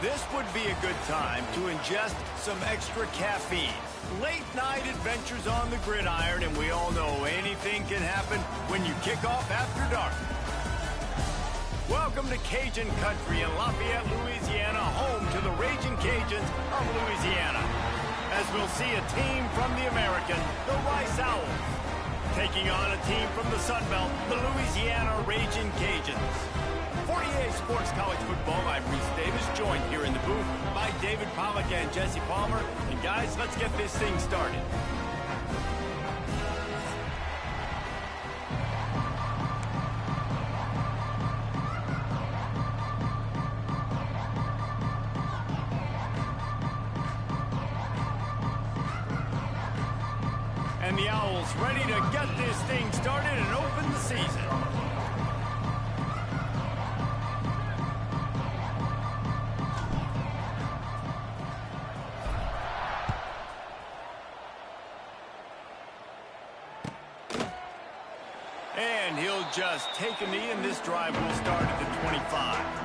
This would be a good time to ingest some extra caffeine. Late night adventures on the gridiron, and we all know anything can happen when you kick off after dark. Welcome to Cajun Country in Lafayette, Louisiana, home to the Raging Cajuns of Louisiana. As we'll see a team from the American, the Rice Owls, taking on a team from the Sun Belt, the Louisiana Raging Cajuns. For EA Sports College Football, I'm Reese Davis, joined here in the booth by David Pollack and Jesse Palmer. And guys, let's get this thing started. And the Owls ready to get this thing started and open the season. And he'll just take a knee, and this drive will start at the 25.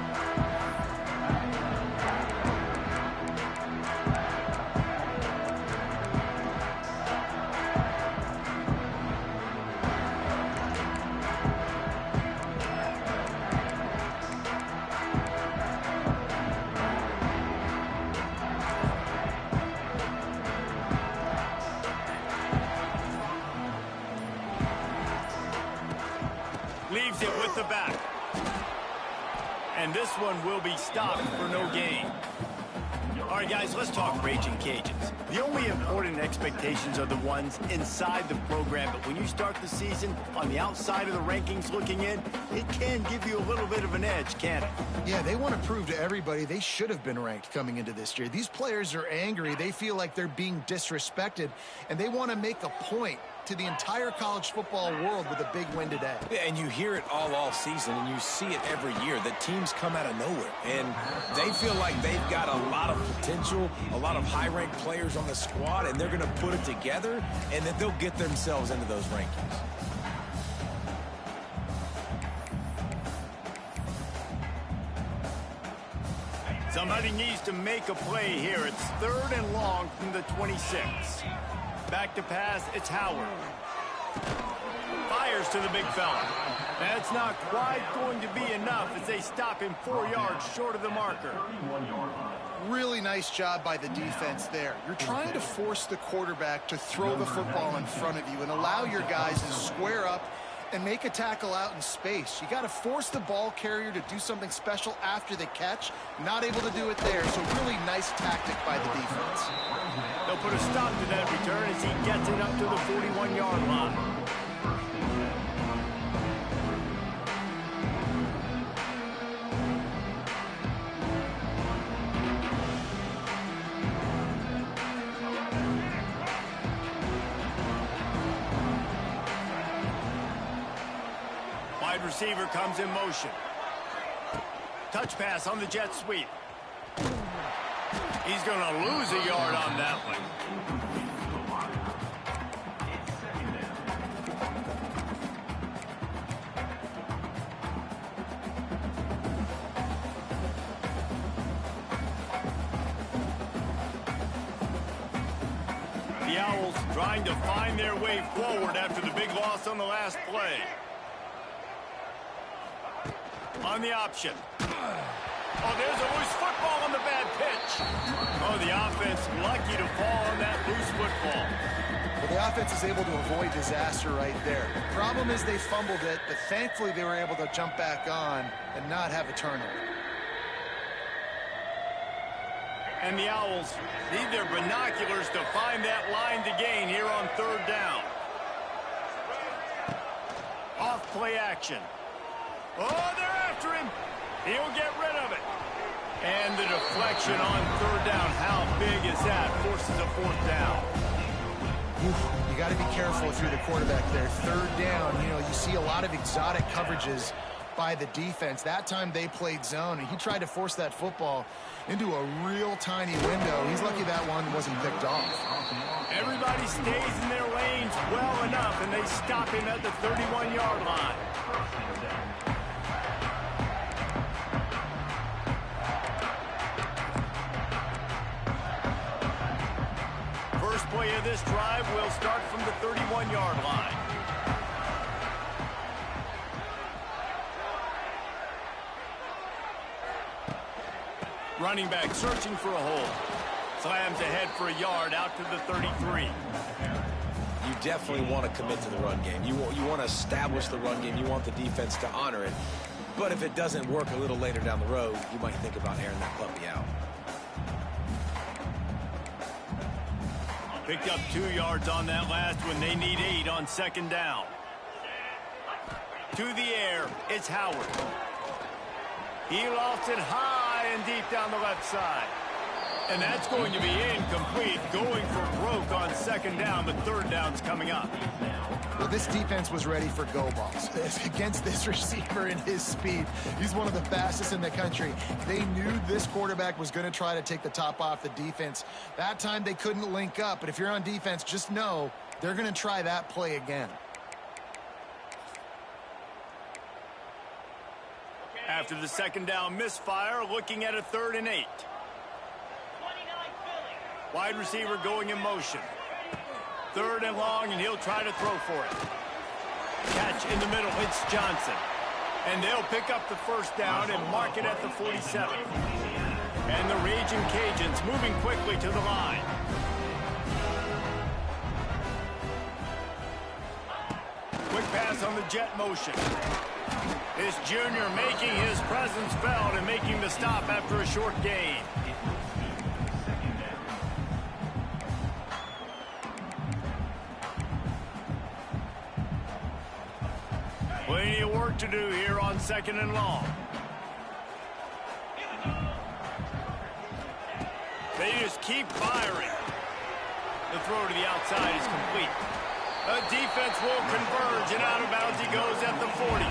Leaves it with the back. And this one will be stopped for no gain. All right, guys, let's talk Raging Cajuns. The only important expectations are the ones inside the program, but when you start the season on the outside of the rankings looking in, it can give you a little bit of an edge, can't it? Yeah, they want to prove to everybody they should have been ranked coming into this year. These players are angry. They feel like they're being disrespected, and they want to make a point to the entire college football world with a big win today. Yeah, and you hear it all season, and you see it every year. The teams come out of nowhere, and they feel like they've got a lot of potential, a lot of high-ranked players on the squad, and they're going to put it together, and then they'll get themselves into those rankings. Somebody needs to make a play here. It's 3rd and long from the 26. Back to pass, it's Howard. Fires to the big fella. That's not quite going to be enough as they stop him 4 yards short of the marker. Really nice job by the defense there. You're trying to force the quarterback to throw the football in front of you and allow your guys to square up and make a tackle out in space. You got to force the ball carrier to do something special after the catch. Not able to do it there, so really nice tactic by the defense. They'll put a stop to that return as he gets it up to the 41-yard line. Wide receiver comes in motion. Touch pass on the jet sweep. He's going to lose a yard on that one. The Owls trying to find their way forward after the big loss on the last play. On the option. Oh, there's a loose football on the bad pitch. Oh, the offense lucky to fall on that loose football. Well, the offense is able to avoid disaster right there. The problem is they fumbled it, but thankfully they were able to jump back on and not have a turnover. And the Owls need their binoculars to find that line to gain here on 3rd down. Off play action. Oh, they're after him. He'll get rid of it. And the deflection on 3rd down. How big is that? Forces a 4th down. You got to be careful if you're the quarterback there. 3rd down, you know, you see a lot of exotic coverages by the defense. That time they played zone, and he tried to force that football into a real tiny window. He's lucky that one wasn't picked off. Everybody stays in their lanes well enough, and they stop him at the 31-yard line. play of this drive will start from the 31-yard line. Running back searching for a hole. Slams ahead for a yard out to the 33. You definitely want to commit to the run game. You want to establish the run game. You want the defense to honor it. But if it doesn't work a little later down the road, you might think about airing that puppy out. Picked up 2 yards on that last one. They need 8 on second down. To the air, it's Howard. He lost it high and deep down the left side. And that's going to be incomplete, going for broke on second down, but third down's coming up. Well, this defense was ready for go balls. Against this receiver and his speed, he's one of the fastest in the country. They knew this quarterback was going to try to take the top off the defense. That time they couldn't link up, but if you're on defense, just know they're going to try that play again. After the second down misfire, looking at a 3rd and 8. Wide receiver going in motion. 3rd and long, and he'll try to throw for it. Catch in the middle, it's Johnson. And they'll pick up the first down and mark it at the 47. And the Raging Cajuns moving quickly to the line. Quick pass on the jet motion. This junior making his presence felt and making the stop after a short gain. Plenty of work to do here on 2nd and long. They just keep firing. The throw to the outside is complete. The defense will converge, and out of bounds he goes at the 40.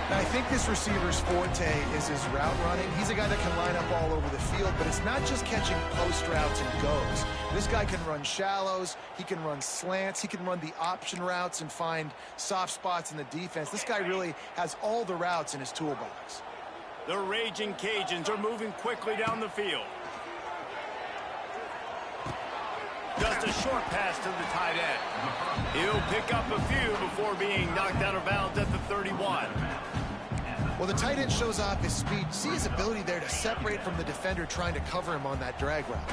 Now, I think this receiver's forte is his route running. He's a guy that can line up all over the field, but it's not just catching post routes and goes. This guy can run shallows, he can run slants, he can run the option routes and find soft spots in the defense. This guy really has all the routes in his toolbox. The Raging Cajuns are moving quickly down the field. Just a short pass to the tight end. He'll pick up a few before being knocked out of bounds at the 31. Well, the tight end shows off his speed. See his ability there to separate from the defender trying to cover him on that drag route.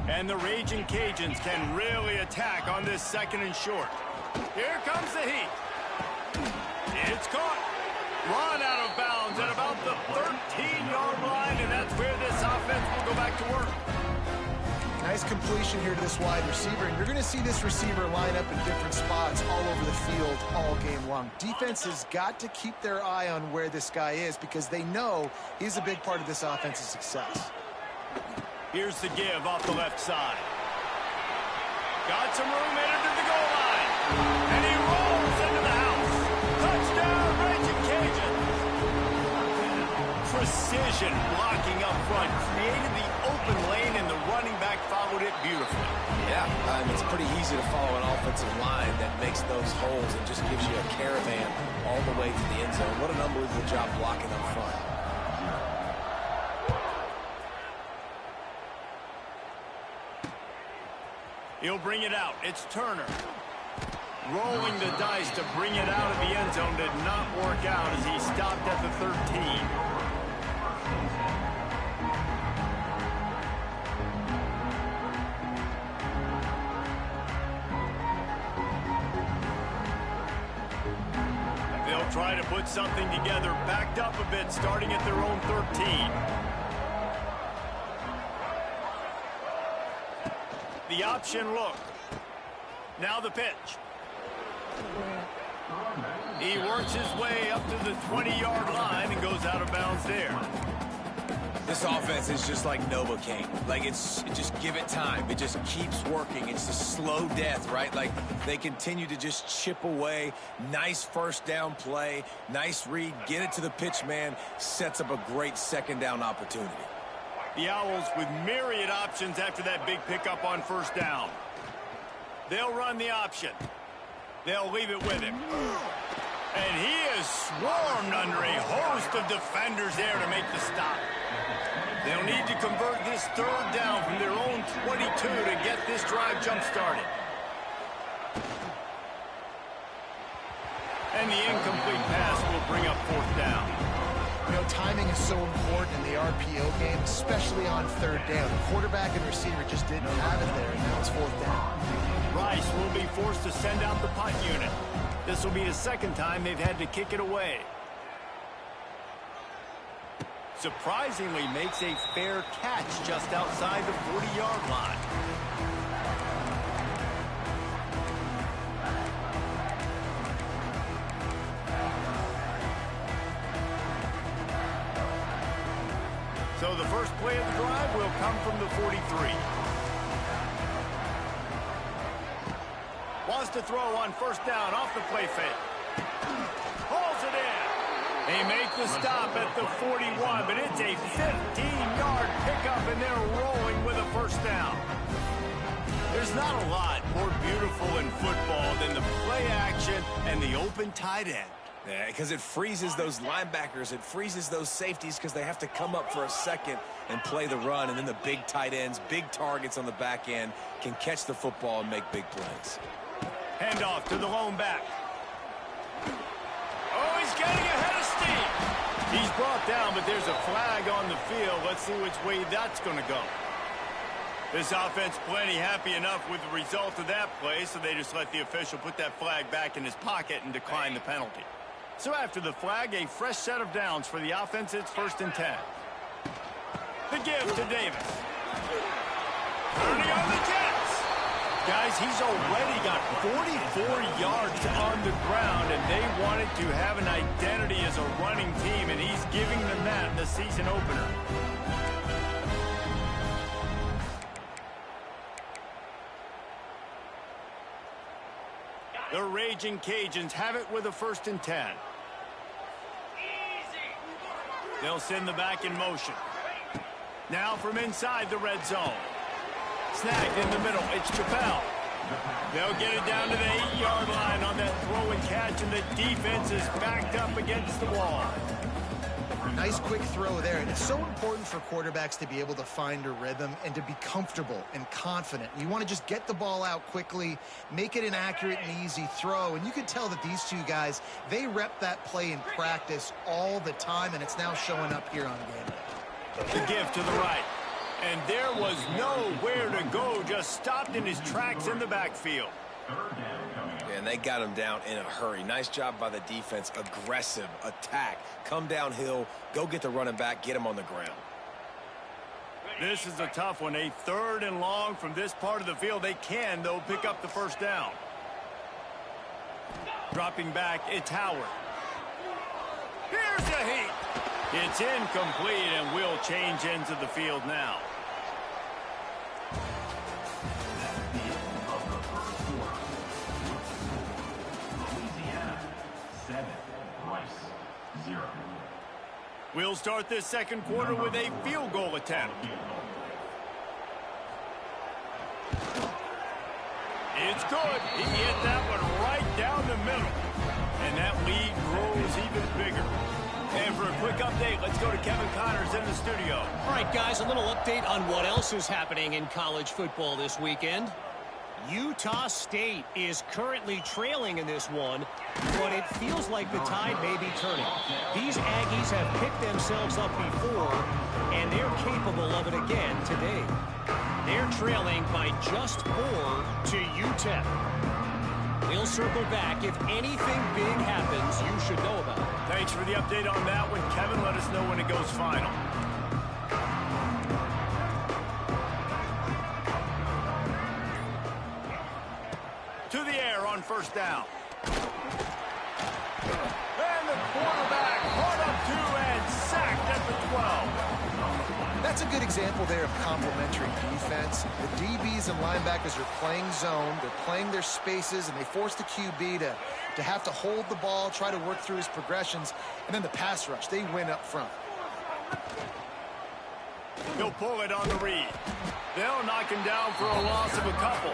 And the Raging Cajuns can really attack on this 2nd and short. Here comes the heat. It's caught. Run out of bounds at about the 13-yard line, and that's where this offense will go back to work. Nice completion here to this wide receiver, and you're going to see this receiver line up in different spots all over the field all game long. Defense has got to keep their eye on where this guy is because they know he's a big part of this offense's success. Here's the give off the left side. Got some room headed to the goal line. And he rolls into the house. Touchdown, Raging Cajuns. Precision blocking up front. Created the open lane, and the running back followed it beautifully. Yeah, it's pretty easy to follow an offensive line that makes those holes and just gives you a caravan all the way to the end zone. What an unbelievable job blocking up front. He'll bring it out. It's Turner. Rolling the dice to bring it out of the end zone did not work out as he stopped at the 13. They'll try to put something together, backed up a bit, starting at their own 13. The option look. Now the pitch. He works his way up to the 20-yard line and goes out of bounds there. This offense is just like Novocaine. Like, just give it time. It just keeps working. It's a slow death, right? Like, they continue to just chip away. Nice first down play. Nice read. Get it to the pitch man. Sets up a great second down opportunity. The Owls with myriad options after that big pickup on first down. They'll run the option. They'll leave it with him. And he is swarmed under a host of defenders there to make the stop. They'll need to convert this third down from their own 22 to get this drive jump-started. And the incomplete pass will bring up fourth down. You know, timing is so important in the RPO game, especially on third down. The quarterback and receiver just didn't have it there, and now it's fourth down. Rice will be forced to send out the punt unit. This will be the second time they've had to kick it away. Surprisingly makes a fair catch just outside the 40-yard line. So the first play of the drive will come from the 43. Wants to throw on first down off the play fake. Hauls it in. They make the stop at the 41, but it's a 15-yard pickup, and they're rolling with a first down. There's not a lot more beautiful in football than the play action and the open tight end. Yeah, because it freezes those linebackers. It freezes those safeties because they have to come up for a second and play the run. And then the big tight ends, big targets on the back end can catch the football and make big plays. Handoff to the lone back. Oh, he's getting ahead of steam. He's brought down, but there's a flag on the field. Let's see which way that's going to go. This offense plenty happy enough with the result of that play, so they just let the official put that flag back in his pocket and decline the penalty. So after the flag, a fresh set of downs for the offense. It's 1st and 10. The give to Davis. 30 on the Jets. Guys, he's already got 44 yards on the ground, and they wanted to have an identity as a running team, and he's giving them that in the season opener. The Raging Cajuns have it with a 1st and 10. They'll send the back in motion. Now from inside the red zone. Snagged in the middle. It's Chappelle. They'll get it down to the 8-yard line on that throw and catch, and the defense is backed up against the wall. Nice quick throw there, and it's so important for quarterbacks to be able to find a rhythm and to be comfortable and confident. You want to just get the ball out quickly, make it an accurate and easy throw, and you can tell that these two guys, they rep that play in practice all the time, and it's now showing up here on game day. The give to the right, and there was nowhere to go, just stopped in his tracks in the backfield. And they got him down in a hurry. Nice job by the defense. Aggressive attack. Come downhill. Go get the running back. Get him on the ground. This is a tough one. A 3rd and long from this part of the field. They can, though, pick up the first down. Dropping back, it's Howard. Here's a heat. It's incomplete, and we'll change into the field now. We'll start this second quarter with a field goal attempt. It's good. He hit that one right down the middle. And that lead grows even bigger. And for a quick update, let's go to Kevin Connors in the studio. All right, guys, a little update on what else is happening in college football this weekend. Utah State is currently trailing in this one, but it feels like the tide may be turning. These Aggies have picked themselves up before, and they're capable of it again today. They're trailing by just 4 to UTEP. We'll circle back. If anything big happens, you should know about it. Thanks for the update on that one, Kevin. Let us know when it goes final. To the air on first down. And the quarterback caught up 2 and sacked at the 12. That's a good example there of complementary defense. The DBs and linebackers are playing zone. They're playing their spaces, and they force the QB to have to hold the ball, try to work through his progressions, and then the pass rush. They win up front. He'll pull it on the read. They'll knock him down for a loss of a couple.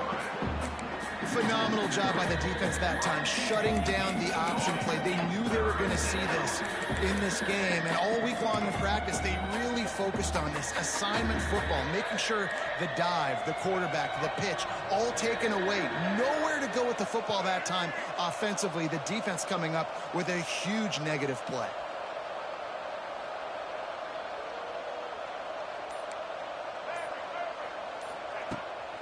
Phenomenal job by the defense that time, shutting down the option play. They knew they were going to see this in this game, and all week long in practice, they really focused on this assignment football, making sure the dive, the quarterback, the pitch, all taken away. Nowhere to go with the football that time offensively. The defense coming up with a huge negative play.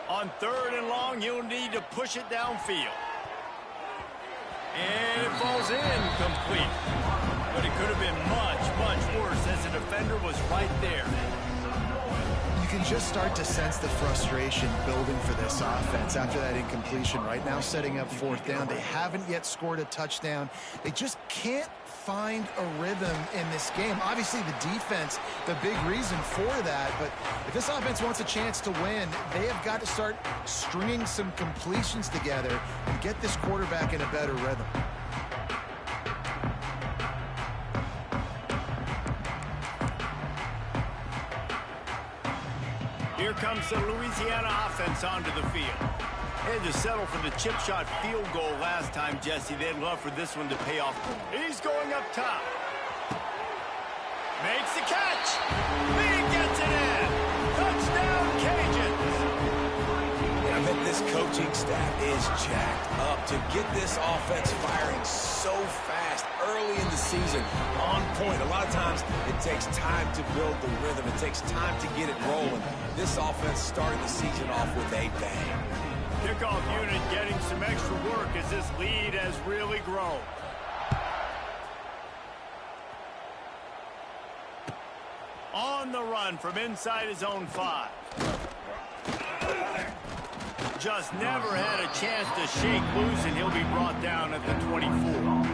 On 3rd and long, you'll need to push it downfield. And it falls incomplete. But it could have been much, much worse as the defender was right there. You can just start to sense the frustration building for this offense after that incompletion. Right now, setting up 4th down. They haven't yet scored a touchdown. They just can't find a rhythm in this game. Obviously, the defense, the big reason for that. But if this offense wants a chance to win, they have got to start stringing some completions together and get this quarterback in a better rhythm. Here comes the Louisiana offense onto the field. They had to settle for the chip shot field goal last time, Jesse. They'd love for this one to pay off. He's going up top. Makes the catch. He gets it in. Touchdown, Cajuns. I bet this coaching staff is jacked up to get this offense firing so fast early in the season, on point. A lot of times it takes time to build the rhythm. It takes time to get it rolling. This offense started the season off with a bang. Kickoff unit getting some extra work as this lead has really grown. On the run from inside his own 5. Just never had a chance to shake loose, and he'll be brought down at the 24.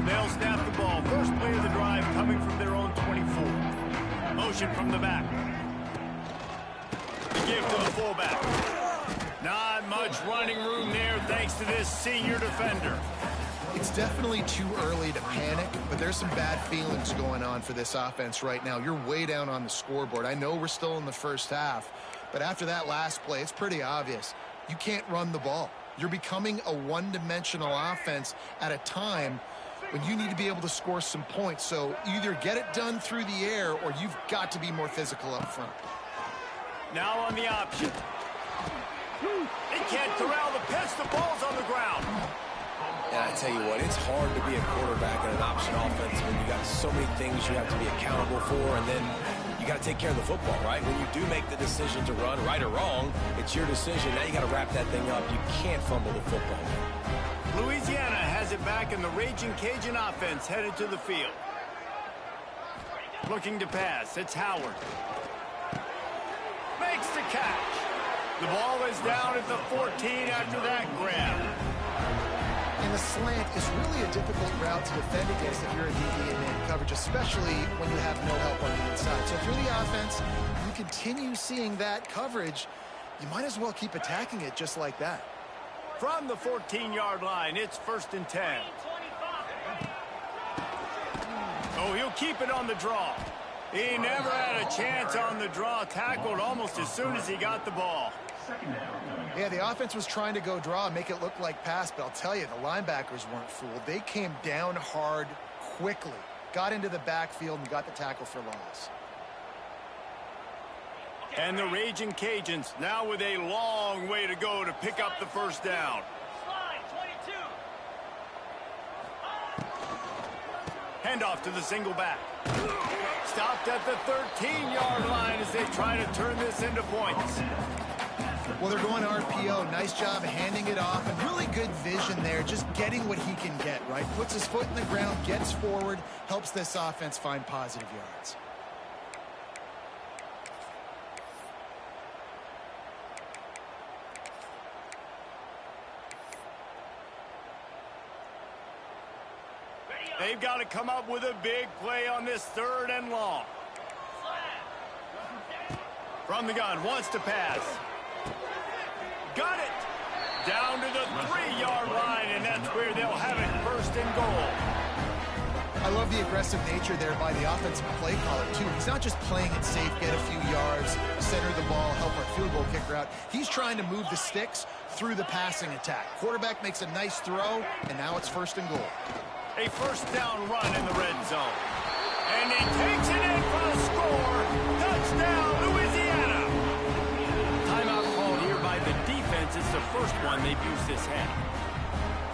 They'll snap the ball. First play of the drive coming from their own 24. Motion from the back. The give to the fullback. Not much running room there thanks to this senior defender. It's definitely too early to panic, but there's some bad feelings going on for this offense right now. You're way down on the scoreboard. I know we're still in the first half, but after that last play, it's pretty obvious. You can't run the ball. You're becoming a one-dimensional offense at a time when you need to be able to score some points. So either get it done through the air or you've got to be more physical up front. Now on the option. They can't corral the pitch. The ball's on the ground. And I tell you what, it's hard to be a quarterback in an option offense when you got so many things you have to be accountable for, and then you got to take care of the football, right? When you do make the decision to run, right or wrong, it's your decision. Now you got to wrap that thing up. You can't fumble the football. Louisiana has it back, and the Raging Cajun offense headed to the field. Looking to pass. It's Howard. Makes the catch. The ball is down at the 14 after that grab. And the slant is really a difficult route to defend against if you're a DB in man coverage, especially when you have no help on the inside. So if you're the offense, you continue seeing that coverage, you might as well keep attacking it just like that. From the 14-yard line, it's 1st and 10. Oh, he'll keep it on the draw. He never had a chance on the draw, tackled almost as soon as he got the ball. Yeah, the offense was trying to go draw and make it look like pass, but I'll tell you, the linebackers weren't fooled. They came down hard quickly, got into the backfield, and got the tackle for loss. And the Raging Cajuns now with a long way to go to pick up the first down. Handoff to the single back. Stopped at the 13-yard line as they try to turn this into points. Well, they're going RPO. Nice job handing it off, and really good vision there, just getting what he can get, right? Puts his foot in the ground, gets forward, helps this offense find positive yards. They've got to come up with a big play on this 3rd and long. From the gun, wants to pass. Got it. Down to the 3-yard line, and that's where they'll have it, first and goal. I love the aggressive nature there by the offensive play caller, too. He's not just playing it safe, get a few yards, center the ball, help our field goal kicker out. He's trying to move the sticks through the passing attack. Quarterback makes a nice throw, and now it's first and goal. A first down run in the red zone. And he takes it in for a score. Touchdown, Louisiana. Timeout called here by the defense. It's the first one they've used this half.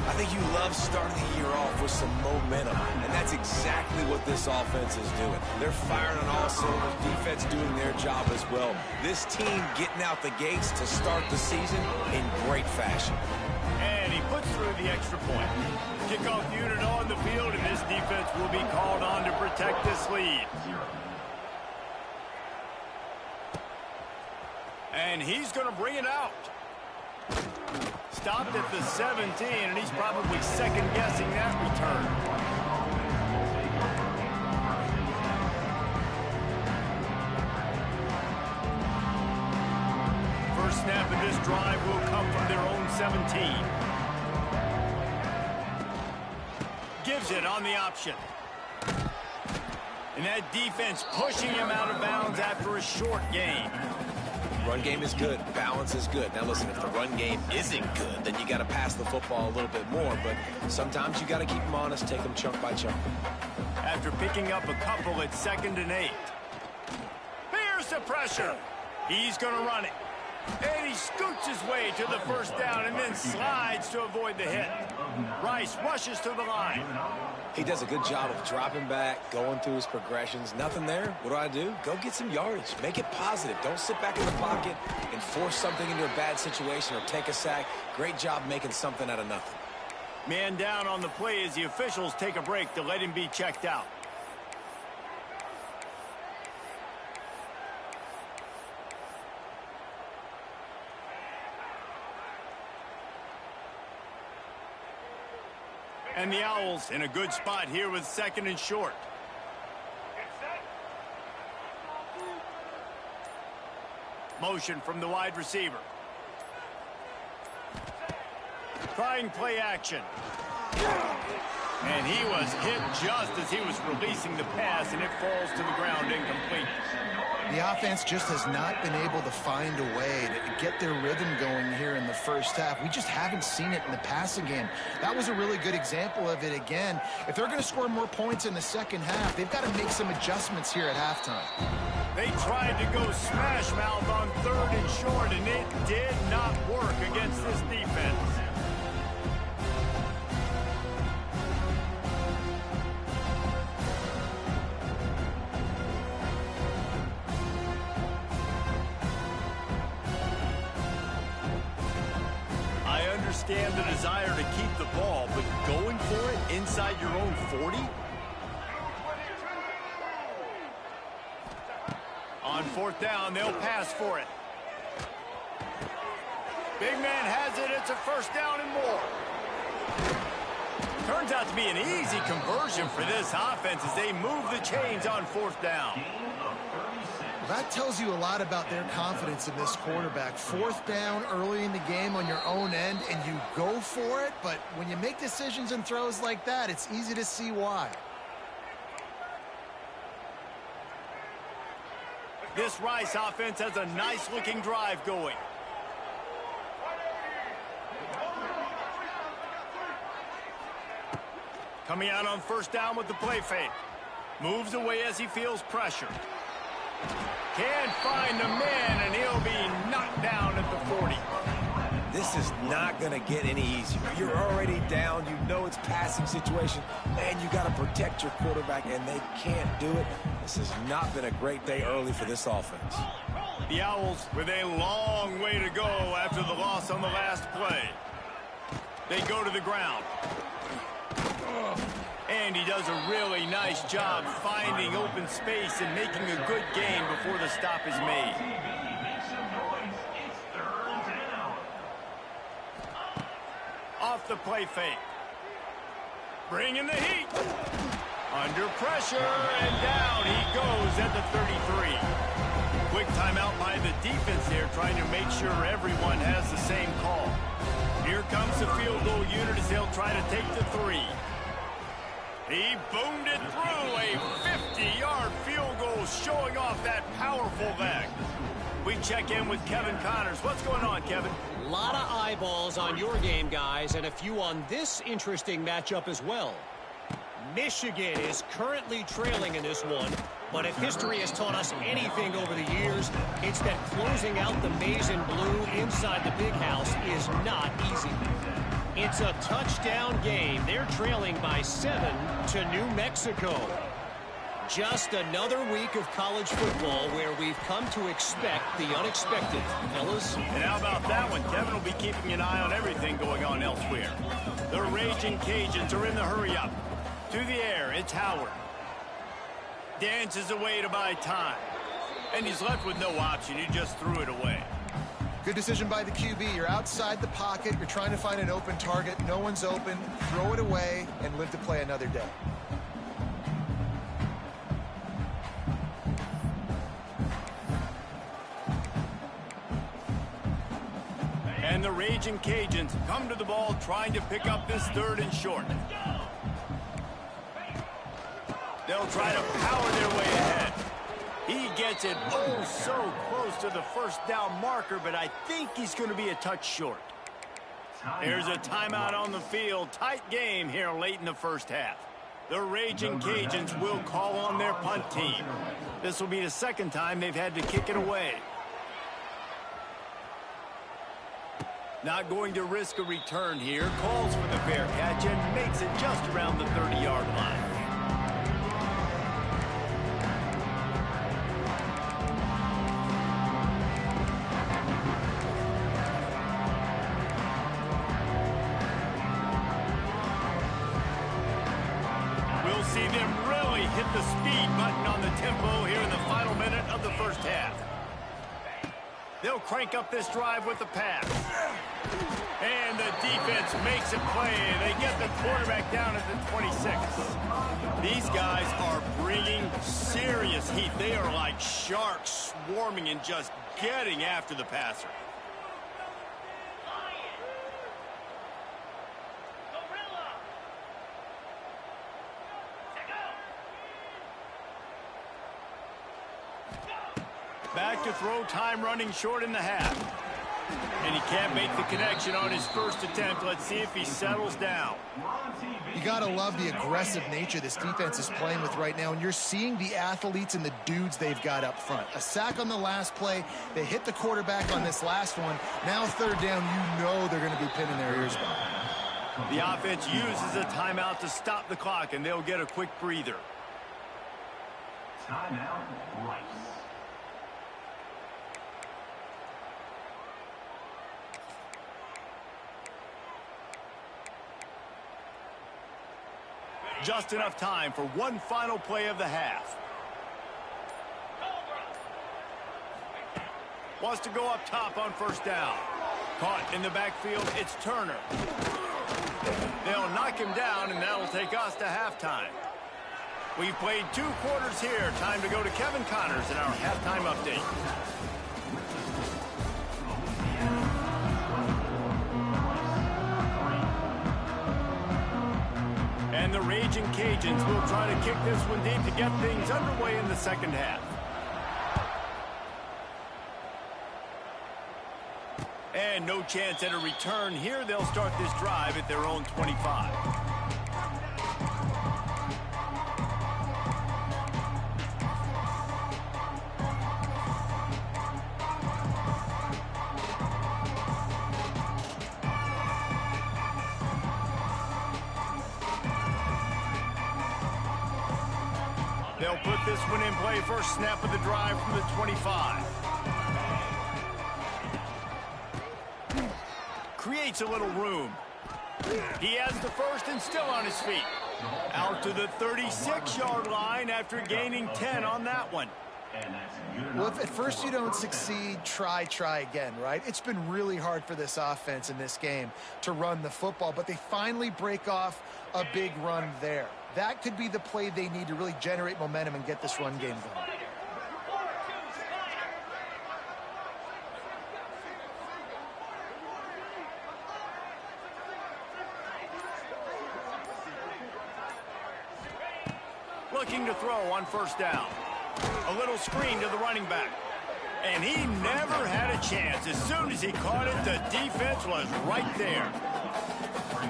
I think you love starting the year off with some momentum, and that's exactly what this offense is doing. They're firing on all cylinders, defense doing their job as well. This team getting out the gates to start the season in great fashion. And he puts through the extra point. Kickoff unit on the field, and this defense will be called on to protect this lead. And he's going to bring it out. Stopped at the 17, and he's probably second-guessing that return. First snap of this drive will come from their own 17. Gives it on the option. And that defense pushing him out of bounds after a short gain. Run game is good. Balance is good. Now, listen, if the run game isn't good, then you got to pass the football a little bit more. But sometimes you got to keep them honest, take them chunk by chunk. After picking up a couple at 2nd and 8. Here's the pressure. He's going to run it. And he scoots his way to the first down and then slides to avoid the hit. Rice rushes to the line. He does a good job of dropping back, going through his progressions. Nothing there. What do? Go get some yardage. Make it positive. Don't sit back in the pocket and force something into a bad situation or take a sack. Great job making something out of nothing. Man down on the play as the officials take a break to let him be checked out. And the Owls in a good spot here with 2nd and short. Motion from the wide receiver. Trying play action. And he was hit just as he was releasing the pass, and it falls to the ground incomplete. The offense just has not been able to find a way to get their rhythm going here in the first half. We just haven't seen it in the passing game. That was a really good example of it again. If they're going to score more points in the second half, they've got to make some adjustments here at halftime. They tried to go smash mouth on 3rd and short, and it did not work against this defense. Understand the desire to keep the ball, but going for it inside your own 40? On 4th down, they'll pass for it. Big man has it. It's a first down and more. Turns out to be an easy conversion for this offense as they move the chains on 4th down. That tells you a lot about their confidence in this quarterback. 4th down early in the game on your own end, and you go for it, but when you make decisions and throws like that, it's easy to see why. This Rice offense has a nice-looking drive going. Coming out on 1st down with the play fake. Moves away as he feels pressure. Can't find the man, and he'll be knocked down at the 40. This is not going to get any easier. You're already down. You know it's passing situation. Man, you got to protect your quarterback, and they can't do it. This has not been a great day early for this offense. The Owls with a long way to go after the loss on the last play. They go to the ground. And he does a really nice job finding open space and making a good gain before the stop is made. Off the play fake. Bringing the heat. Under pressure, and down he goes at the 33. Quick timeout by the defense there, trying to make sure everyone has the same call. Here comes the field goal unit as they'll try to take the 3. He boomed it through. A 50-yard field goal showing off that powerful leg. We check in with Kevin Connors. What's going on, Kevin? A lot of eyeballs on your game, guys, and a few on this interesting matchup as well. Michigan is currently trailing in this one, but if history has taught us anything over the years, it's that closing out the maize and blue inside the big house is not easy. It's a touchdown game. They're trailing by 7 to New Mexico. Just another week of college football where we've come to expect the unexpected, fellas. And how about that one? Kevin will be keeping an eye on everything going on elsewhere. The Raging Cajuns are in the hurry-up. To the air, it's Howard. Dances away to buy time. And he's left with no option. He just threw it away. Good decision by the QB. You're outside the pocket. You're trying to find an open target. No one's open. Throw it away and live to play another day. And the Raging Cajuns come to the ball trying to pick up this 3rd and short. They'll try to power their way ahead. He gets it oh so close to the first down marker, but I think he's going to be a touch short. There's a timeout on the field. Tight game here late in the first half. The Raging Cajuns will call on their punt team. This will be the 2nd time they've had to kick it away. Not going to risk a return here. Calls for the fair catch and makes it just around the 30-yard line. We'll see them really hit the speed button on the tempo here in the final minute of the first half. They'll crank up this drive with the pass. And the defense makes a play. They get the quarterback down at the 26. These guys are bringing serious heat. They are like sharks swarming and just getting after the passer. Back to throw, time running short in the half. And he can't make the connection on his first attempt. Let's see if he settles down. You got to love the aggressive nature this defense is playing with right now, and you're seeing the athletes and the dudes they've got up front. A sack on the last play. They hit the quarterback on this last one. Now 3rd down, you know they're going to be pinning their ears back. The offense uses a timeout to stop the clock, and they'll get a quick breather. Timeout, Rice. Just enough time for one final play of the half. Wants to go up top on 1st down. Caught in the backfield, it's Turner. They'll knock him down, and that'll take us to halftime. We've played 2 quarters here. Time to go to Kevin Connors in our halftime update. And the Raging Cajuns will try to kick this one deep to get things underway in the 2nd half. And no chance at a return here. They'll start this drive at their own 25. They'll put this one in play. First snap of the drive from the 25. Creates a little room. He has the first and still on his feet. Out to the 36-yard line after gaining 10 on that one. Well, if at first you don't succeed, try again, right? It's been really hard for this offense in this game to run the football, but they finally break off a big run there. That could be the play they need to really generate momentum and get this run game going. Looking to throw on first down. A little screen to the running back. And he never had a chance. As soon as he caught it, the defense was right there.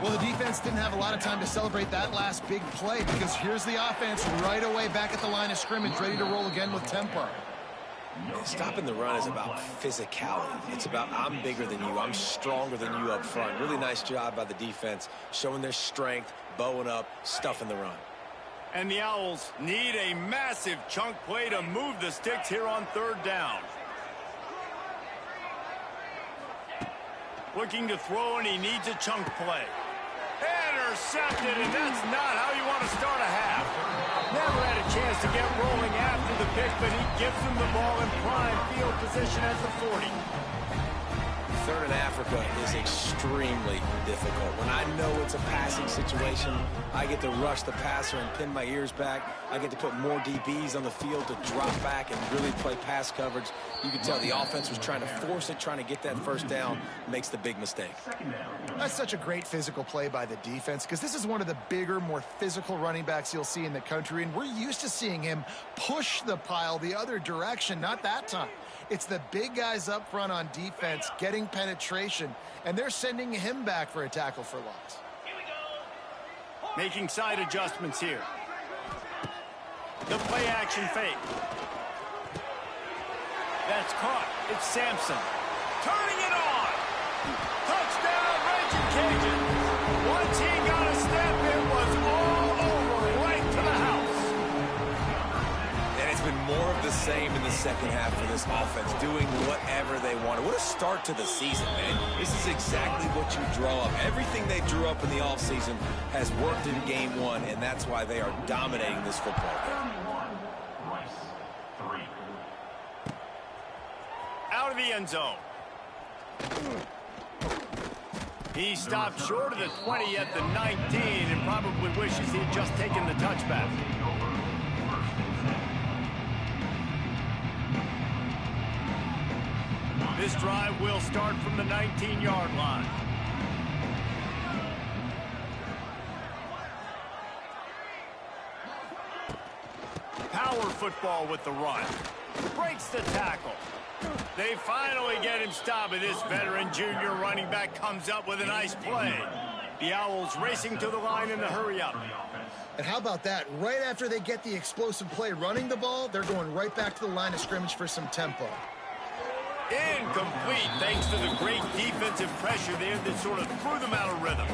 Well, the defense didn't have a lot of time to celebrate that last big play because here's the offense right away back at the line of scrimmage, ready to roll again with tempo. Stopping the run is about physicality. It's about I'm bigger than you. I'm stronger than you up front. Really nice job by the defense, showing their strength, bowing up, stuffing the run. And the Owls need a massive chunk play to move the sticks here on third down. Looking to throw, and he needs a chunk play. Intercepted, and that's not how you want to start a half. Never had a chance to get rolling after the pick, but he gives them the ball in prime field position at the 40. Third in Africa is extremely difficult. When I know it's a passing situation, I get to rush the passer and pin my ears back. I get to put more DBs on the field to drop back and really play pass coverage. You can tell the offense was trying to force it, trying to get that first down, makes the big mistake. That's such a great physical play by the defense because this is one of the bigger, more physical running backs you'll see in the country, and we're used to seeing him push the pile the other direction, not that time. It's the big guys up front on defense getting penetration, and they're sending him back for a tackle for loss. Making side adjustments here. The play action fake. That's caught. It's Sampson. Turning it on. Touchdown, Raging Cajuns. Once he got a step, it was all over, right to the house. And it's been more of the same in the second half for this offense, doing whatever they wanted. What a start to the season, man. This is exactly what you draw up. Everything they drew up in the offseason has worked in game one, and that's why they are dominating this football game. Out of the end zone. He stopped short of the 20 at the 19 and probably wishes he had just taken the touchback. This drive will start from the 19-yard line. Power football with the run. Breaks the tackle. They finally get him stopped, and this veteran junior running back comes up with a nice play. The Owls racing to the line in the hurry-up. And how about that? Right after they get the explosive play running the ball, they're going right back to the line of scrimmage for some tempo. Incomplete, thanks to the great defensive pressure there that sort of threw them out of rhythm.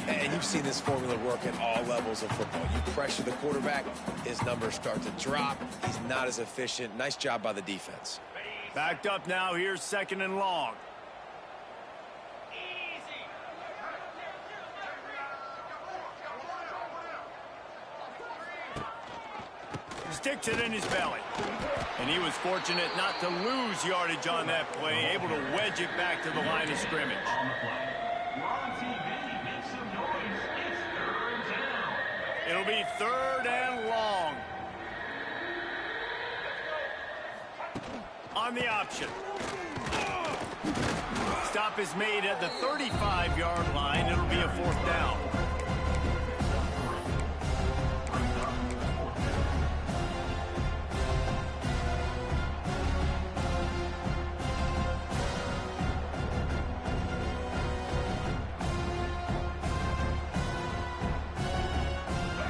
And you've seen this formula work at all levels of football. You pressure the quarterback, his numbers start to drop. He's not as efficient. Nice job by the defense. Backed up now, here's second and long. Sticks it in his belly. And he was fortunate not to lose yardage on that play, able to wedge it back to the line of scrimmage. It'll be third and long. On the option. Stop is made at the 35-yard line. It'll be a fourth down.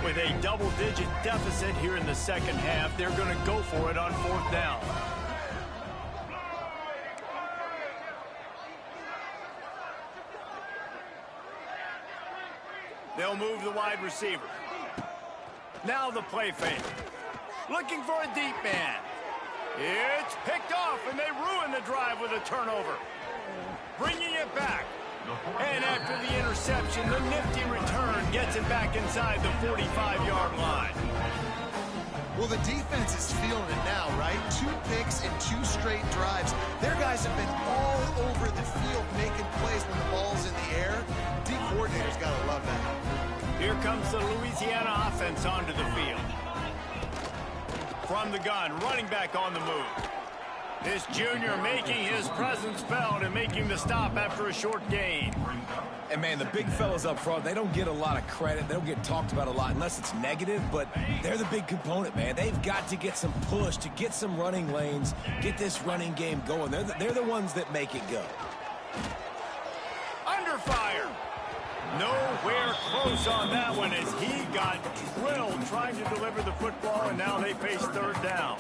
With a double-digit deficit here in the second half, they're going to go for it on fourth down. They'll move the wide receiver. Now the play fake. Looking for a deep man. It's picked off, and they ruin the drive with a turnover. Bringing it back. And after the interception, the nifty return gets it back inside the 45-yard line. Well, the defense is feeling it now, right? 2 picks in 2 straight drives. Their guys have been all over the field making plays when the ball's in the air. D coordinator's got to love that. Here comes the Louisiana offense onto the field. From the gun, running back on the move. This junior making his presence felt and making the stop after a short gain. And, man, the big fellas up front, they don't get a lot of credit. They don't get talked about a lot unless it's negative, but they're the big component, man. They've got to get some push, to get some running lanes, get this running game going. They're the ones that make it go. Under fire. Nowhere close on that one as he got drilled trying to deliver the football, and now they face third down.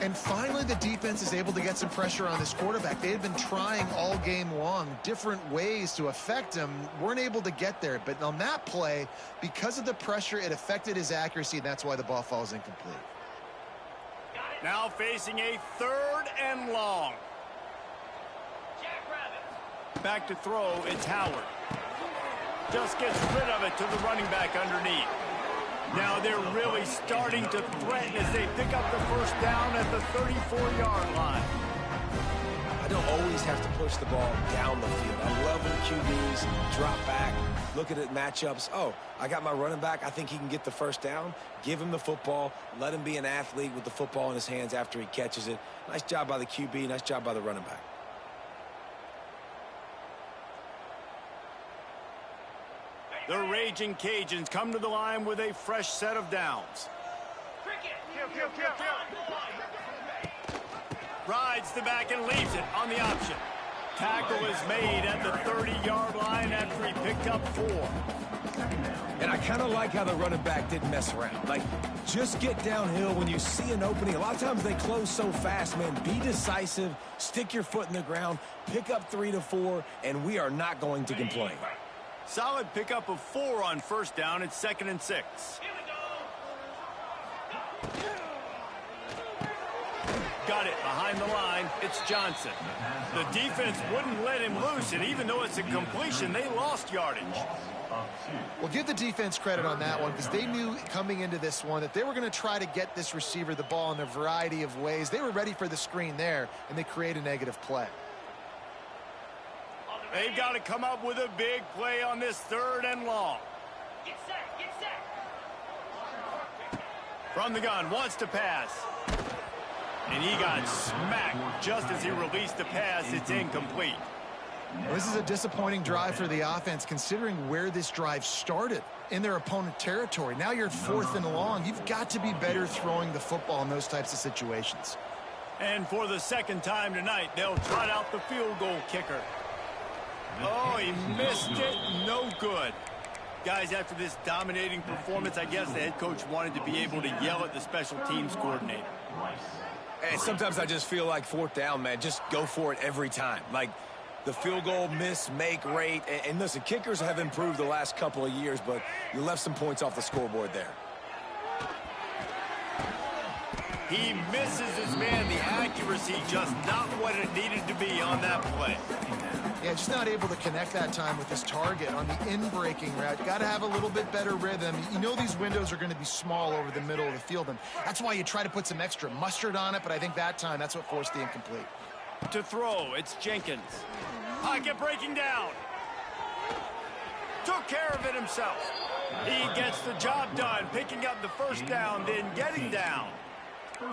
And finally, the defense is able to get some pressure on this quarterback. They had been trying all game long different ways to affect him, weren't able to get there. But on that play, because of the pressure, it affected his accuracy, and that's why the ball falls incomplete. Now facing a third and long. Back to throw, it's Howard. Just gets rid of it to the running back underneath. Now they're really starting to threaten as they pick up the first down at the 34-yard line. I don't always have to push the ball down the field. I love when QBs drop back, look at it matchups. Oh, I got my running back. I think he can get the first down. Give him the football. Let him be an athlete with the football in his hands after he catches it. Nice job by the QB. Nice job by the running back. The Raging Cajuns come to the line with a fresh set of downs. Rides the back and leaves it on the option. Tackle is made at the 30-yard line after he picked up 4. And I kind of like how the running back didn't mess around. Like, just get downhill when you see an opening. A lot of times they close so fast, man. Be decisive, stick your foot in the ground, pick up 3 to 4, and we are not going to complain. Solid pickup of 4 on first down. It's 2nd and 6. Got it behind the line. It's Johnson. The defense wouldn't let him loose, and even though it's a completion, they lost yardage. Well, give the defense credit on that one because they knew coming into this one that they were going to try to get this receiver the ball in a variety of ways. They were ready for the screen there, and they create a negative play. They've got to come up with a big play on this 3rd and long. Get set, get set. From the gun, wants to pass. And he got smacked just as he released the pass. It's incomplete. Well, this is a disappointing drive for the offense considering where this drive started in their opponent territory. Now you're at 4th and long. You've got to be better throwing the football in those types of situations. And for the 2nd time tonight, they'll trot out the field goal kicker. Oh, he missed it. No good. Guys, after this dominating performance, I guess the head coach wanted to be able to yell at the special teams coordinator. And sometimes I just feel like 4th down, man. Just go for it every time. Like the field goal miss, make rate. And listen, kickers have improved the last couple of years, but you left some points off the scoreboard there. He misses his man. The accuracy just not what it needed to be on that play. Yeah, just not able to connect that time with his target on the in-breaking route. Got to have a little bit better rhythm. You know these windows are going to be small over the middle of the field, and that's why you try to put some extra mustard on it, but I think that time that's what forced the incomplete. To throw, it's Jenkins. Pocket breaking down. Took care of it himself. He gets the job done, picking up the first down, then getting down.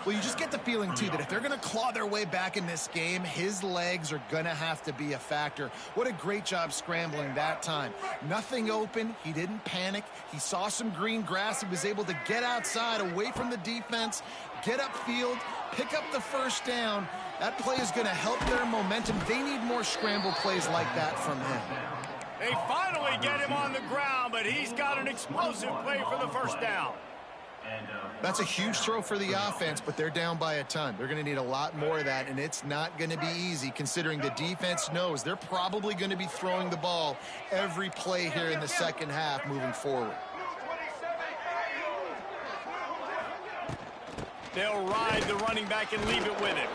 Well, you just get the feeling, too, that if they're going to claw their way back in this game, his legs are going to have to be a factor. What a great job scrambling that time. Nothing open. He didn't panic. He saw some green grass. He was able to get outside, away from the defense, get upfield, pick up the first down. That play is going to help their momentum. They need more scramble plays like that from him. They finally get him on the ground, but he's got an explosive play for the first down. That's a huge throw for the offense, but they're down by a ton. They're going to need a lot more of that, and it's not going to be easy considering the defense knows they're probably going to be throwing the ball every play here in the second half moving forward. They'll ride the running back and leave it with him.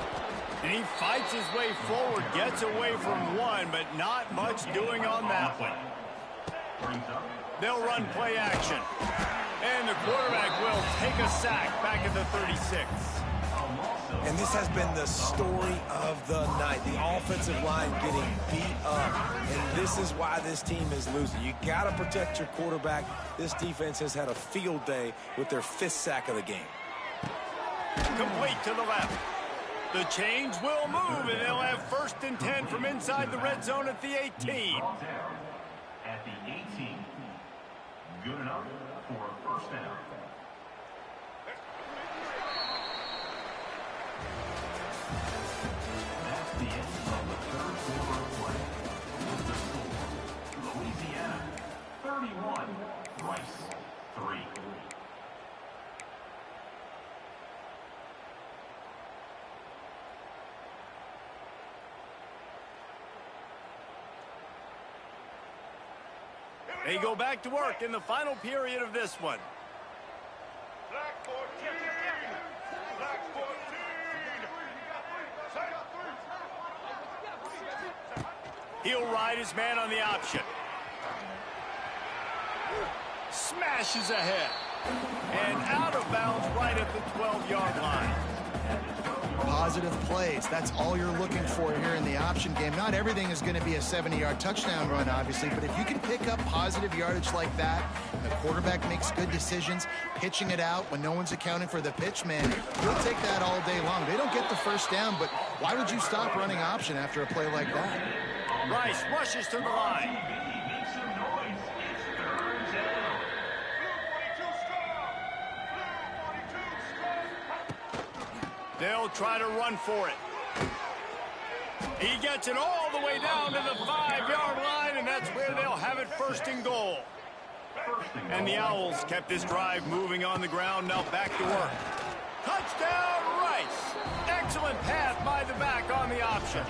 And he fights his way forward, gets away from one, but not much doing on that one. They'll run play action. And the quarterback will take a sack back at the 36. And this has been the story of the night. The offensive line getting beat up. And this is why this team is losing. You got to protect your quarterback. This defense has had a field day with their 5th sack of the game. Complete to the left. The chains will move, and they'll have 1st and 10 from inside the red zone at the 18. first down. That's the end of the third quarter of play. The score, Louisiana 31, Rice 3. They go back to work in the final period of this one. Black 14! Black 14! He'll ride his man on the option. Smashes ahead. And out of bounds right at the 12-yard line. Positive plays. That's all you're looking for here in the option game. Not everything is going to be a 70-yard touchdown run, obviously, but if you can pick up positive yardage like that, and the quarterback makes good decisions, pitching it out when no one's accounting for the pitch, man, you'll take that all day long. They don't get the first down, but why would you stop running option after a play like that? Rice rushes to the line. They'll try to run for it. He gets it all the way down to the 5-yard line, and that's where they'll have it first and goal. And the Owls kept this drive moving on the ground, now back to work. Touchdown, Rice! Excellent pass by the back on the option.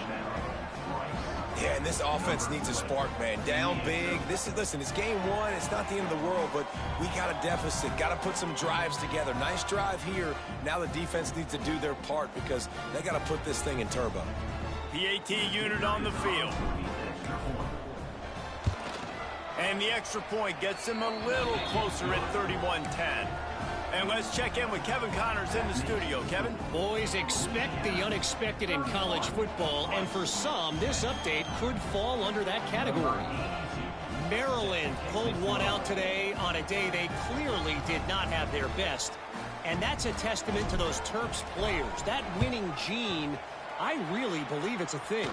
Yeah, and this offense needs a spark, man. Down big. Listen, it's game one. It's not the end of the world, but we got a deficit. Got to put some drives together. Nice drive here. Now the defense needs to do their part because they got to put this thing in turbo. PAT unit on the field. And the extra point gets him a little closer at 31-10. And let's check in with Kevin Connors in the studio. Kevin? Boys, expect the unexpected in college football, and for some, this update could fall under that category. Maryland pulled one out today on a day they clearly did not have their best. And that's a testament to those Terps players. That winning gene, I really believe it's a thing.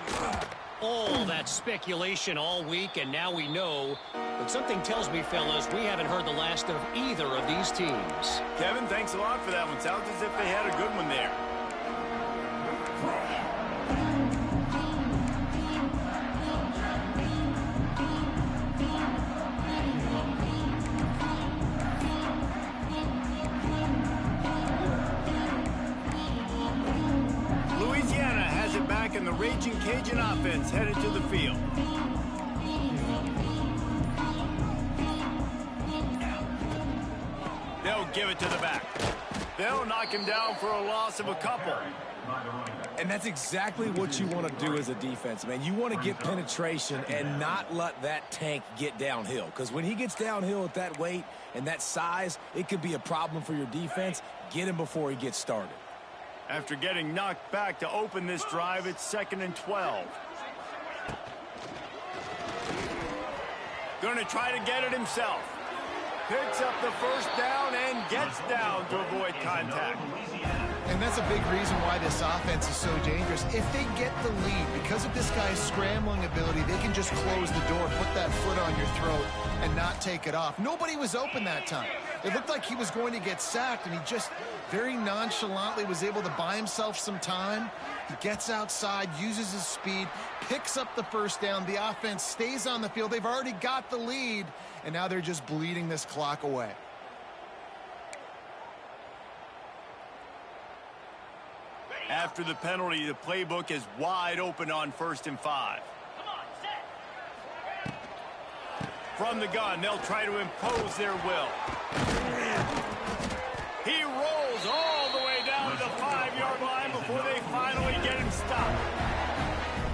All that speculation all week, and now we know. But something tells me, fellas, we haven't heard the last of either of these teams. Kevin, thanks a lot for that one. Sounds as if they had a good one there. Louisiana has it back, and the Raging Cajun offense headed to the field. They'll give it to the back. They'll knock him down for a loss of a couple. And that's exactly what you want to do as a defense, man. You want to get penetration and not let that tank get downhill. Because when he gets downhill at that weight and that size, it could be a problem for your defense. Get him before he gets started. After getting knocked back to open this drive, it's 2nd and 12. Going to try to get it himself. Picks up the first down and gets down to avoid contact. And that's a big reason why this offense is so dangerous. If they get the lead, because of this guy's scrambling ability, they can just close the door, put that foot on your throat, and not take it off. Nobody was open that time. It looked like he was going to get sacked, and he just very nonchalantly was able to buy himself some time. He gets outside, uses his speed, picks up the first down. The offense stays on the field. They've already got the lead, and now they're just bleeding this clock away. After the penalty, the playbook is wide open on 1st and 5. From the gun, they'll try to impose their will. He rolls all the way down to the 5-yard line before they finally get him stopped.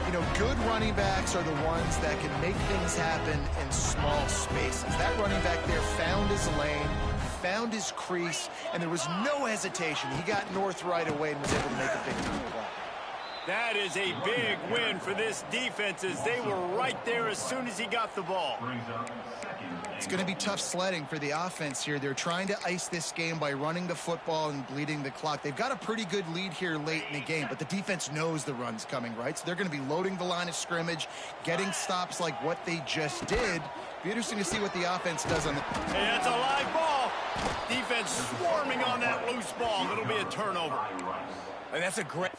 You know, good running backs are the ones that can make things happen in small spaces. That running back there found his lane, found his crease, and there was no hesitation. He got north right away and was able to make a big-time play. That is a big win for this defense, as they were right there as soon as he got the ball. It's going to be tough sledding for the offense here. They're trying to ice this game by running the football and bleeding the clock. They've got a pretty good lead here late in the game, but the defense knows the run's coming, right? So they're going to be loading the line of scrimmage, getting stops like what they just did. Be interesting to see what the offense does on the... Hey, that's a live ball. Defense swarming on that loose ball. It'll be a turnover. And that's a great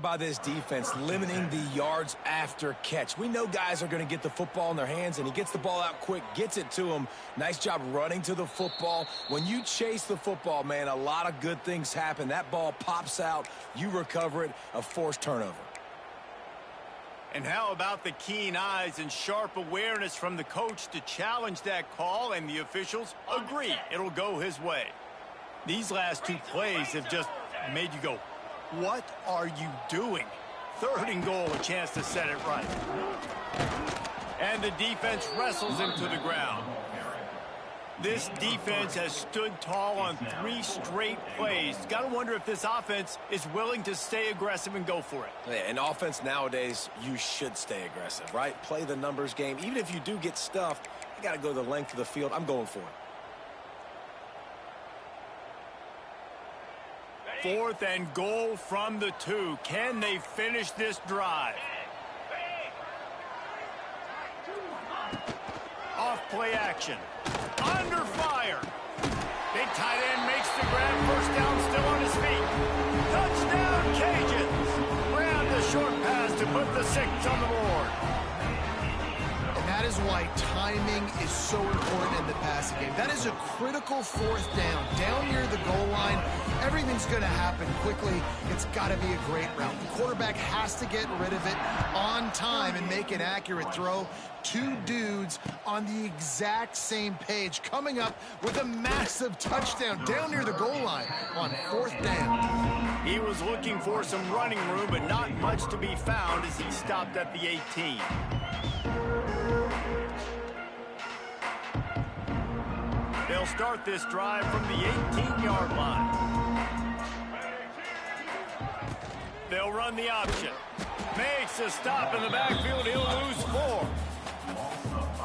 by this defense, limiting the yards after catch. We know guys are going to get the football in their hands, and he gets the ball out quick, gets it to him. Nice job running to the football. When you chase the football, man, a lot of good things happen. That ball pops out, you recover it, a forced turnover. And how about the keen eyes and sharp awareness from the coach to challenge that call, and the officials agree it'll go his way. These last two plays have just made you go, what are you doing? 3rd and goal, a chance to set it right. And the defense wrestles him to the ground. This defense has stood tall on 3 straight plays. Got to wonder if this offense is willing to stay aggressive and go for it. Yeah, in offense nowadays, you should stay aggressive, right? Play the numbers game. Even if you do get stuffed, you got to go the length of the field. I'm going for it. 4th and goal from the 2. Can they finish this drive? Off play action. Under fire. Big tight end makes the grab. 1st down, still on his feet. Touchdown, Cajuns. Grab the short pass to put the 6 on the board. And that is why timing is so important in the passing game. That is a critical 4th down. Down near the goal line, everything's going to happen quickly. It's got to be a great route. The quarterback has to get rid of it on time and make an accurate throw. 2 dudes on the exact same page, coming up with a massive touchdown down near the goal line on 4th down. He was looking for some running room, but not much to be found as he stopped at the 18. They'll start this drive from the 18-yard line. They'll run the option. Makes a stop in the backfield. He'll lose 4.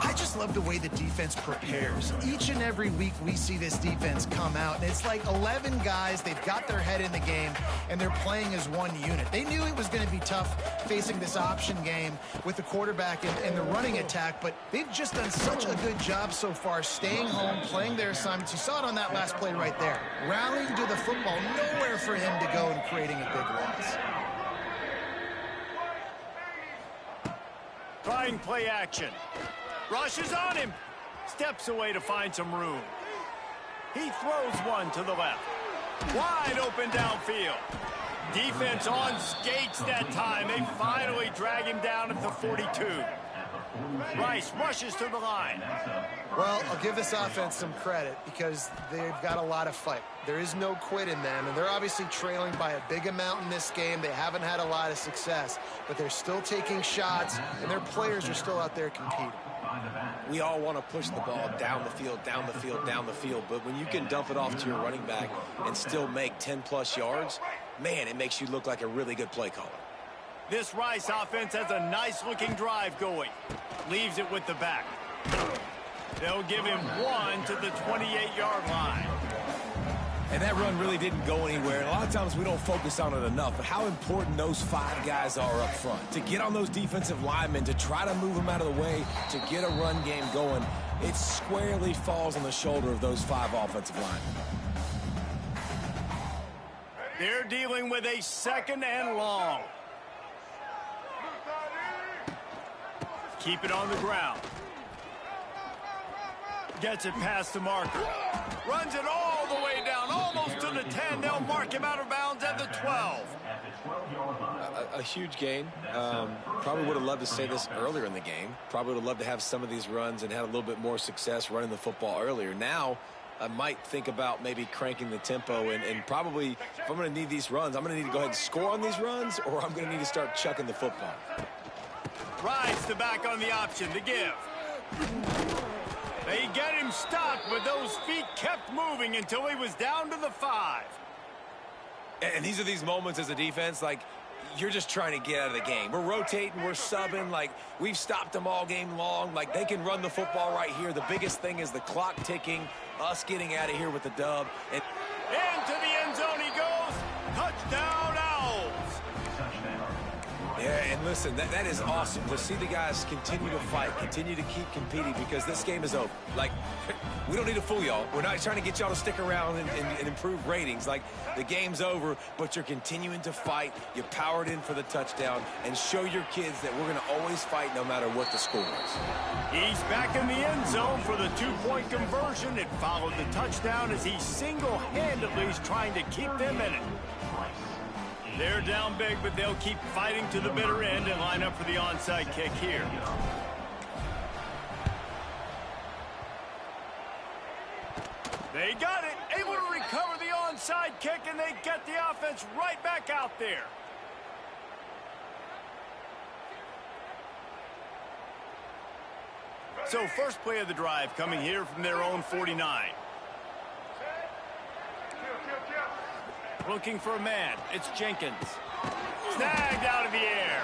I just love the way the defense prepares. Each and every week we see this defense come out, and it's like 11 guys. They've got their head in the game, and they're playing as one unit. They knew it was going to be tough facing this option game with the quarterback and the running attack, but they've just done such a good job so far staying home, playing their assignments. You saw it on that last play right there. Rallying to the football, nowhere for him to go and creating a big loss. Trying play action. Rushes on him. Steps away to find some room. He throws one to the left. Wide open downfield. Defense on skates that time. They finally drag him down at the 42. Rice rushes to the line. Well, I'll give this offense some credit because they've got a lot of fight. There is no quit in them, and they're obviously trailing by a big amount in this game. They haven't had a lot of success, but they're still taking shots, and their players are still out there competing. We all want to push the ball down the field, down the field, down the field, but when you can dump it off to your running back and still make 10-plus yards, man, it makes you look like a really good play caller. This Rice offense has a nice-looking drive going. Leaves it with the back. They'll give him 1 to the 28-yard line. And that run really didn't go anywhere. And a lot of times we don't focus on it enough, but how important those 5 guys are up front. To get on those defensive linemen, to try to move them out of the way, to get a run game going, it squarely falls on the shoulder of those 5 offensive linemen. They're dealing with a 2nd and long. Keep it on the ground. Gets it past the marker. Runs it all the way down, almost to the 10. They'll mark him out of bounds at the 12. A huge gain. Probably would have loved to say this earlier in the game. Probably would have loved to have some of these runs and had a little bit more success running the football earlier. Now, I might think about maybe cranking the tempo and probably, if I'm going to need these runs, I'm going to need to go ahead and score on these runs, or I'm going to need to start chucking the football. Rides the back on the option to give. They get him stopped, but those feet kept moving until he was down to the 5. And these are these moments as a defense, like, you're just trying to get out of the game. We're rotating, we're subbing, like, we've stopped them all game long. Like, they can run the football right here. The biggest thing is the clock ticking, us getting out of here with the dub. And into the end zone he goes. Touchdown, Owls. Yeah, and listen, that is awesome to see the guys continue to fight, continue to keep competing, because this game is over. Like, we don't need to fool y'all. We're not trying to get y'all to stick around and improve ratings. Like, the game's over, but you're continuing to fight. You powered in for the touchdown, and show your kids that we're going to always fight no matter what the score is. He's back in the end zone for the two-point conversion. It followed the touchdown as he single-handedly is trying to keep them in it. They're down big, but they'll keep fighting to the bitter end and line up for the onside kick here. They got it, able to recover the onside kick, and they get the offense right back out there. So first play of the drive coming here from their own 49. Looking for a man. It's Jenkins. Snagged out of the air.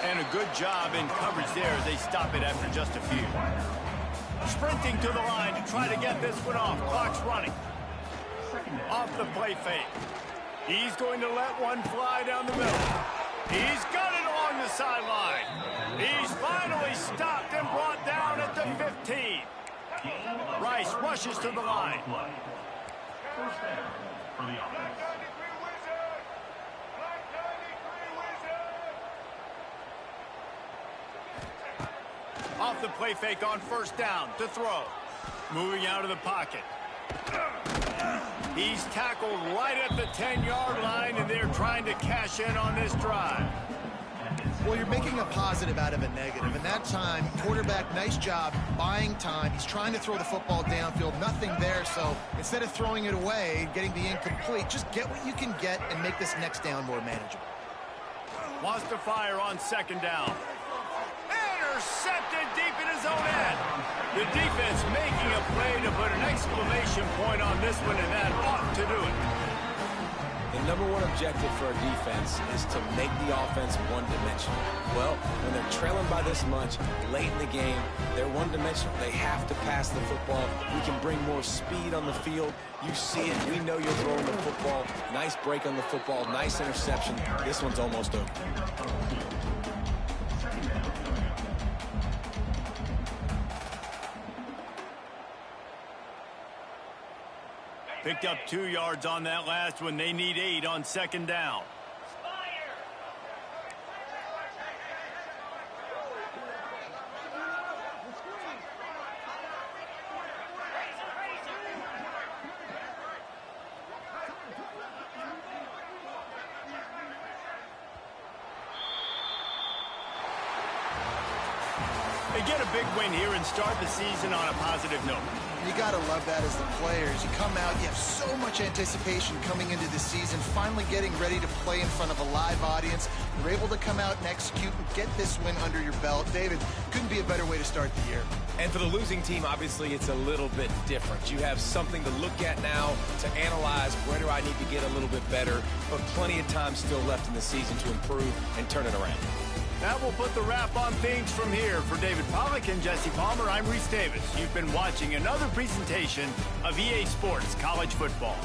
And a good job in coverage there as they stop it after just a few. Sprinting to the line to try to get this one off. Clock's running. Off the play fake. He's going to let one fly down the middle. He's got it along the sideline. He's finally stopped and brought down at the 15. Rice rushes to the line. First down for the offense. Off the play fake on first down to throw. Moving out of the pocket. He's tackled right at the 10-yard line, and they're trying to cash in on this drive. Well, you're making a positive out of a negative. And that time, quarterback, nice job buying time. He's trying to throw the football downfield. Nothing there. So instead of throwing it away, getting the incomplete, just get what you can get and make this next down more manageable. Wants to fire on second down. Intercepted deep in his own end. The defense making a play to put an exclamation point on this one, and that ought to do it. The number one objective for our defense is to make the offense one-dimensional. Well, when they're trailing by this much, late in the game, they're one-dimensional. They have to pass the football. We can bring more speed on the field. You see it. We know you're throwing the football. Nice break on the football. Nice interception. This one's almost over. Picked up 2 yards on that last one. They need 8 on second down. They get a big win here and start the season on a positive note. You got to love that as the players. You come out, you have so much anticipation coming into the season, finally getting ready to play in front of a live audience. You're able to come out and execute and get this win under your belt. David, couldn't be a better way to start the year. And for the losing team, obviously, it's a little bit different. You have something to look at now to analyze where do I need to get a little bit better, but plenty of time still left in the season to improve and turn it around. That will put the wrap on things from here. For David Pollack and Jesse Palmer, I'm Reese Davis. You've been watching another presentation of EA Sports College Football.